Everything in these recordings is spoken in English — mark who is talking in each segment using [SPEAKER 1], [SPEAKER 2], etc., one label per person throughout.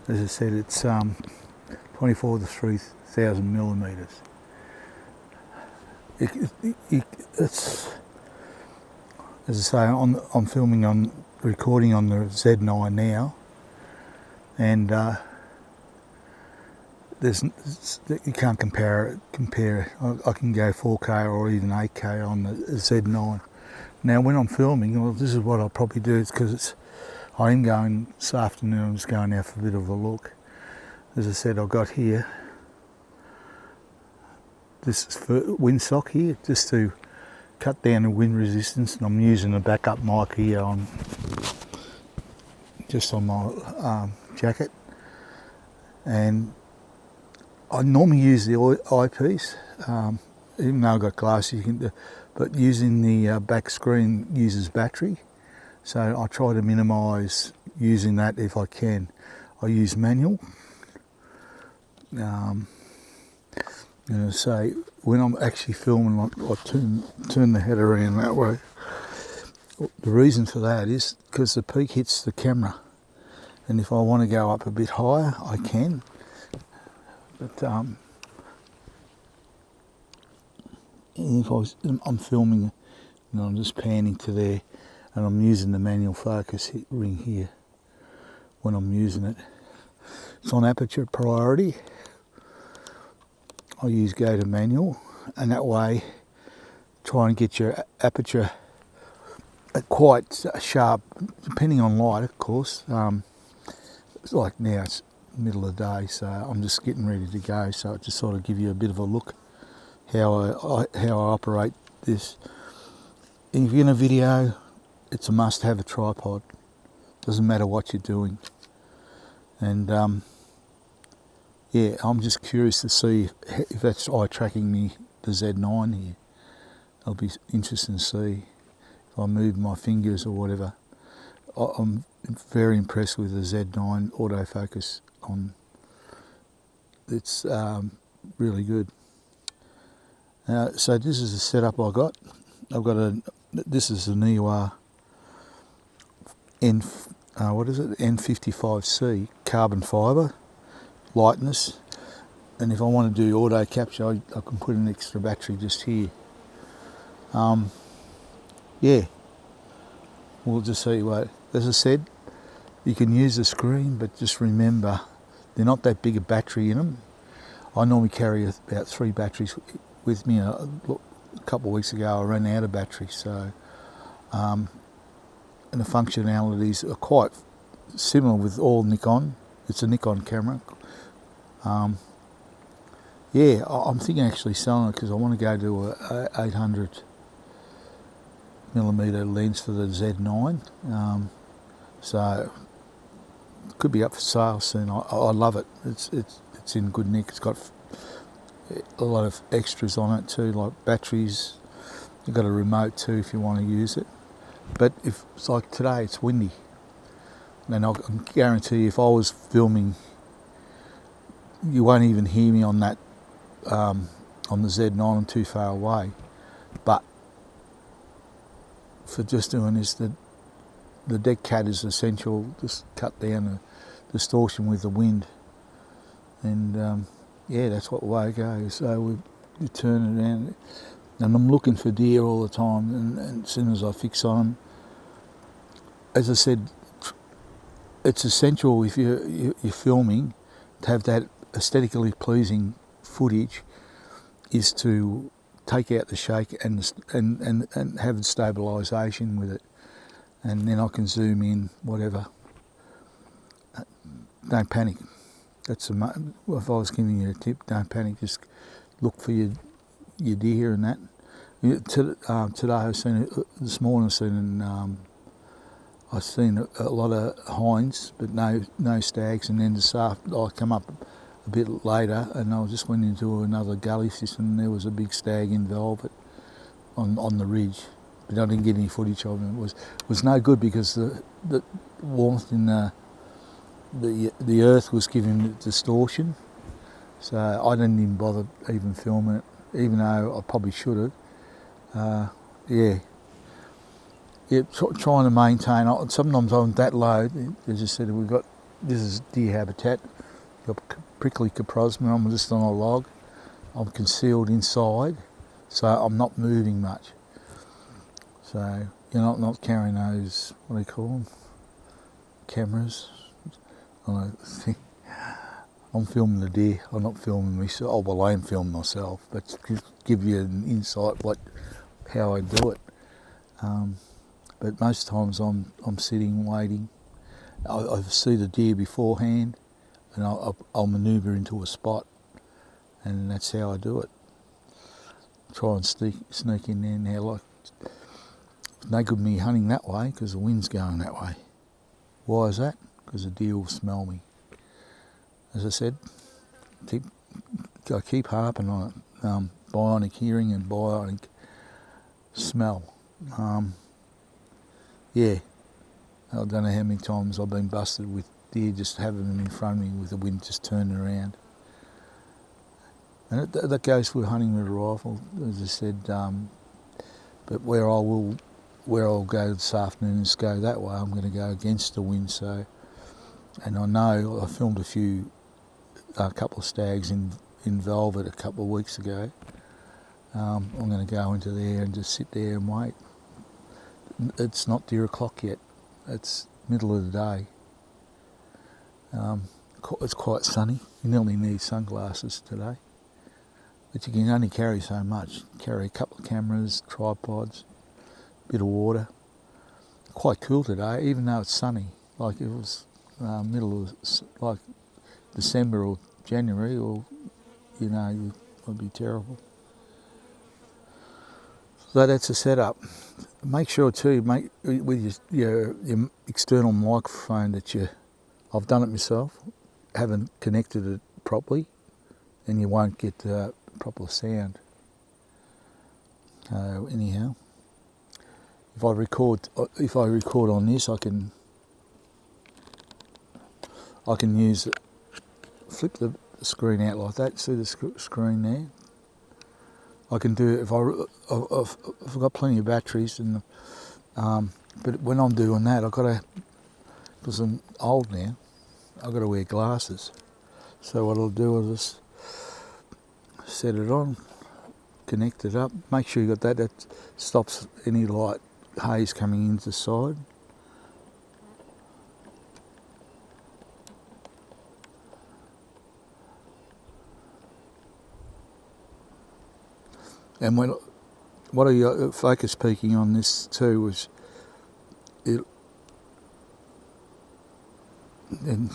[SPEAKER 1] As I said, it's 24 to 3000 millimeters. It's, as I say, I'm filming on, recording on the Z9 now, and you can't compare. I can go 4K or even 8K on the Z9. Now, when I'm filming, well, this is what I'll probably do. It's because I am going this afternoon. I'm just going out for a bit of a look. As I said, I've got here. This is for windsock here, just to cut down the wind resistance, and I'm using a backup mic here on just on my jacket. And I normally use the eyepiece, even though I've got glasses, but using the back screen uses battery, so I try to minimise using that if I can. I use manual. So when I'm actually filming, I turn the head around that way. The reason for that is because the peak hits the camera, and if I want to go up a bit higher, I can. But if I'm filming and I'm just panning to there, and I'm using the manual focus ring here when I'm using it. It's on aperture priority. I use go to manual, and that way try and get your aperture quite sharp, depending on light, of course. It's like now it's middle of the day, so I'm just getting ready to go, so I just sort of give you a bit of a look how I operate this. If you're in a video, it's a must have a tripod. Doesn't matter what you're doing. And yeah, I'm just curious to see if that's eye tracking me, the Z9 here. It'll be interesting to see if I move my fingers or whatever. I'm very impressed with the Z9 autofocus on. It's really good. So this is the setup I got. I've got this is the Neewer N55C carbon fibre. Lightness, and if I want to do auto capture, I can put an extra battery just here. Yeah, we'll just see what. As I said, you can use the screen, but just remember they're not that big a battery in them. I normally carry about 3 batteries with me. A couple of weeks ago I ran out of battery, so and the functionalities are quite similar with all Nikon. It's a Nikon camera. Yeah, I'm thinking actually selling it because I want to go to a 800mm lens for the Z9. So it could be up for sale soon. I love it. It's in good nick. It's got a lot of extras on it too, like batteries. You've got a remote too if you want to use it. But if it's like today, it's windy, and I can guarantee you, if I was filming, you won't even hear me on that on the Z9. I'm too far away. But for just doing this, the deck cat is essential. Just cut down the distortion with the wind, and yeah, that's what the way it goes. So we turn it around, and I'm looking for deer all the time. And as soon as I fix on them, as I said, it's essential if you're filming to have that aesthetically pleasing footage, is to take out the shake and have the stabilisation with it, and then I can zoom in whatever. Don't panic. That's if I was giving you a tip, don't panic. Just look for your deer and that. Today I've seen it. This morning I've seen a lot of hinds, but no stags. And then this afternoon I come up a bit later, and I just went into another gully system, and there was a big stag involved on the ridge, but I didn't get any footage of him. It was no good because the warmth in the earth was giving it distortion, so I didn't even bother filming it, even though I probably should have. Yeah, yeah, trying to maintain. Sometimes I'm that low. As I said, this is deer habitat. Got prickly coprosma. I'm just on a log. I'm concealed inside, so I'm not moving much. So you're not carrying those, what do you call them, cameras. I'm filming the deer. I'm not filming myself. Oh, well, I am filming myself, but to give you an insight how I do it. But most times I'm sitting waiting. I see the deer beforehand, and I'll manoeuvre into a spot, and that's how I do it. Try and sneak in there now. Like, it's no good me hunting that way because the wind's going that way. Why is that? Because the deer will smell me. As I said, I keep harping on it. Bionic hearing and bionic smell. Yeah, I don't know how many times I've been busted with deer just having them in front of me with the wind just turning around. And that goes for hunting with a rifle, as I said. But where I'll go this afternoon is go that way. I'm going to go against the wind. So, and I know I filmed a couple of stags in velvet a couple of weeks ago. I'm going to go into there and just sit there and wait. It's not deer o'clock yet. It's middle of the day. It's quite sunny. You nearly need sunglasses today. But you can only carry so much. Carry a couple of cameras, tripods, bit of water. Quite cool today, even though it's sunny. Like it was middle of like December or January, or it would be terrible. So that's a setup. Make sure too, with your external microphone that I've done it myself, haven't connected it properly, and you won't get proper sound. Anyhow, if I record on this, I can use it. Flip the screen out like that. See the screen there? I can do it if I've got plenty of batteries, and but when I'm doing that, because I'm old now, I've got to wear glasses. So what I'll do is just set it on, connect it up, make sure you got that stops any light haze coming into the side. And what are you focus peaking on this too was it. And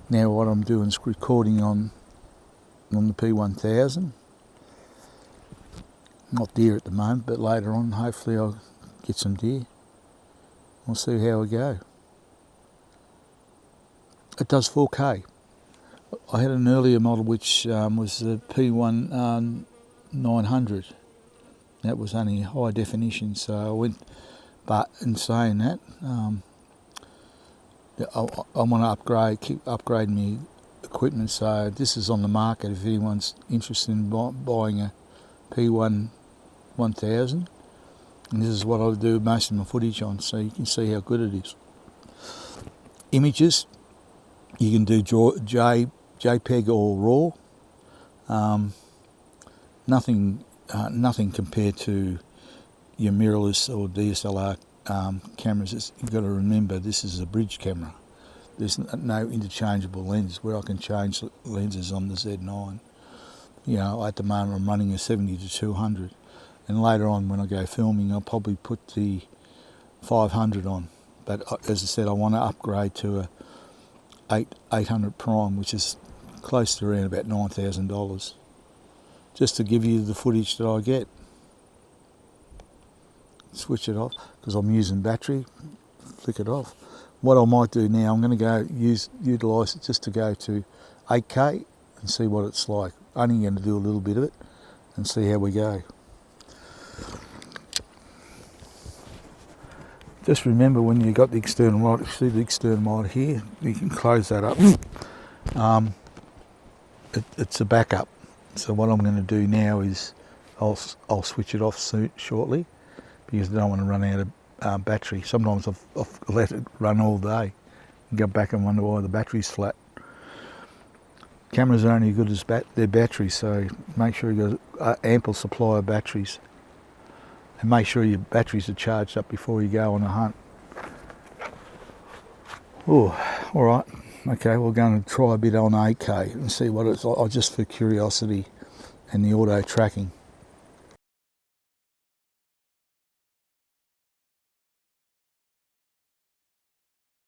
[SPEAKER 1] now what I'm doing is recording on the P1000. Not deer at the moment, but later on, hopefully I'll get some deer. We'll see how we go. It does 4K. I had an earlier model which was the P000. That was only high definition, so I went. But in saying that, I want to keep upgrading my equipment. So this is on the market if anyone's interested in buying a P1000. And this is what I do most of my footage on, so you can see how good it is. Images, you can do JPEG or RAW. Nothing compared to your mirrorless or DSLR cameras. You've got to remember this is a bridge camera. There's no interchangeable lens where I can change lenses on the Z9. At the moment I'm running a 70-200, and later on when I go filming I'll probably put the 500 on. But as I said, I want to upgrade to a 800 prime, which is close to around about $9,000, just to give you the footage that I get. Switch it off because I'm using battery. Flick it off. What I might do now, I'm going to go utilise it just to go to 8K and see what it's like. Only going to do a little bit of it and see how we go. Just remember when you got the external light, see the external light here, you can close that up. It's a backup. So what I'm going to do now is I'll switch it off shortly, because I don't want to run out of battery. Sometimes I've let it run all day and go back and wonder why the battery's flat. Cameras are only as good as their batteries, so make sure you've got an ample supply of batteries. And make sure your batteries are charged up before you go on a hunt. Oh, all right. Okay, we're going to try a bit on 8K and see what it's like, just for curiosity and the auto tracking.